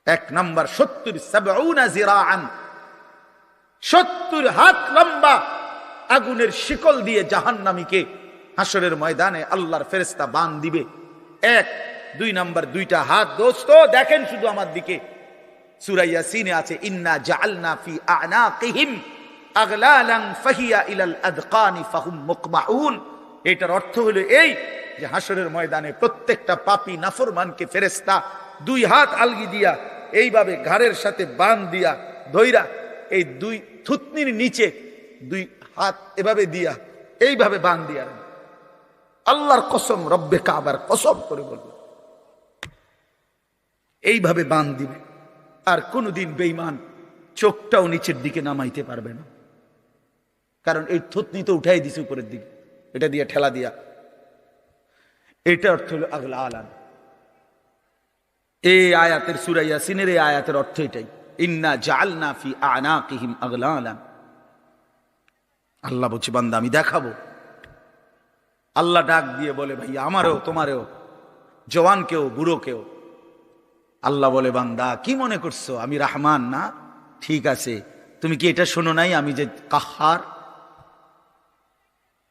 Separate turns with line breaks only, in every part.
এক নাম্বার 70 জিরাআন, 70 হাত লম্বা আগুনের শিকল দিয়ে জাহান্নামীকে হাসরের ময়দানে আল্লাহর ফেরেশতা বাঁধ দিবে। এক, দুই নাম্বার, দুইটা হাত। দোস্ত দেখেন শুধু আমার দিকে, সূরা ইয়াসিনে আছে, ইন্না জাআলনা ফি আ'নাকিহিম আগলালান ফাহিয়া ইলাল আযকানি ফাহুম মুকমাউন। এটার অর্থ হলো এই যে হাসরের ময়দানে প্রত্যেকটা পাপী নাফরমানকে ফেরেশতা দুই হাত আলগি দিয়া এইভাবে ঘাড়ের সাথে বাঁধ দিয়া ধইরা এই দুই থুতনির নিচে দুই হাত এভাবে দিয়া এইভাবে বাঁধ দিয়া, আল্লাহর কসম, রব্বে কাবার কসম করে বলবো, এইভাবে বাঁধ দিবে। আর কোনদিন বেঈমান চোখটাও নিচের দিকে নামাইতে পারবে না, কারণ এই থুতনি তো উঠাই দিছে উপরের দিকে, এটা দিয়ে ঠেলা দিয়া। এটা অর্থ হলো আগলালান। এই আয়াতের, সূরা ইয়াসিনের এই আয়াতের অর্থ এটাই, ইন্না জাআলনা ফি আ'নাকিহিম আগলালান। আল্লাহ বলছে বান্দা আমি দেখাবো। আল্লাহ ডাক দিয়ে বলে ভাই আমারও তোমারও, জওয়ানকেও বুড়োকেও। আল্লাহ বলে বান্দা কি মনে করছো আমি রহমান না? ঠিক আছে, তুমি কি এটা শোনো নাই আমি যে কাহ্হার?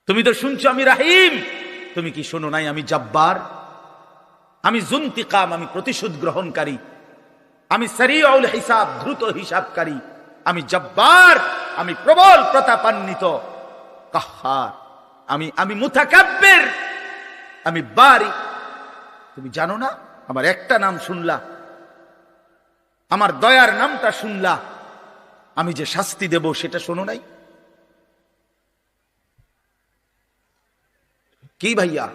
তুমি তো শুনছো আমি রাহিম, তুমি কি শোনো নাই আমি জব্বার? আমি যুনতিকাম, আমি প্রতিশোধ গ্রহণকারী, আমি সারিউল হিসাব, দ্রুত হিসাবকারী, আমি জব্বার, আমি প্রবল প্রতাপান্বিত, কাহ্হার, আমি মুতাকাব্বির, আমি বারি। তুমি জানো না? আমার একটা নাম শুনলা, আমার দয়ার নামটা শুনলা, আমি যে শাস্তি দেব সেটা শোনো নাই? কি ভাইয়া,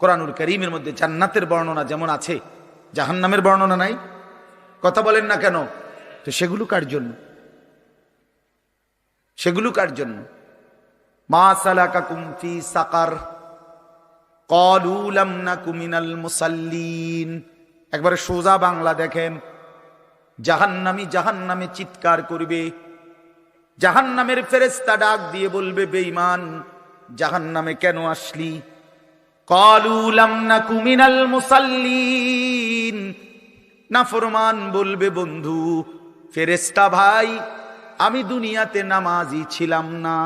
কোরআনুল কারীমের মধ্যে জান্নাতের বর্ণনা যেমন আছে, জাহান্নামের বর্ণনা নাই? কথা বলেন না কেন? তো সেগুলো কার জন্য? সেগুলো কার জন্য? মা সালাকাকুম ফি সাকার ক্বালু লাম নাকু মিনাল মুসাল্লিন। একবারে সোজা বাংলা দেখেন, জাহান্নামী জাহান্নামে চিৎকার করবে, জাহান্নামের ফেরেশতা ডাক দিয়ে বলবে বেঈমান জাহান্নামে কেন আসলি? ক্বালু লাম নাকু মিনাল মুসাল্লিন। নাফরমান বলবে বন্ধু ফেরেশতা ভাই আমি দুনিয়াতে নামাজি ছিলাম না।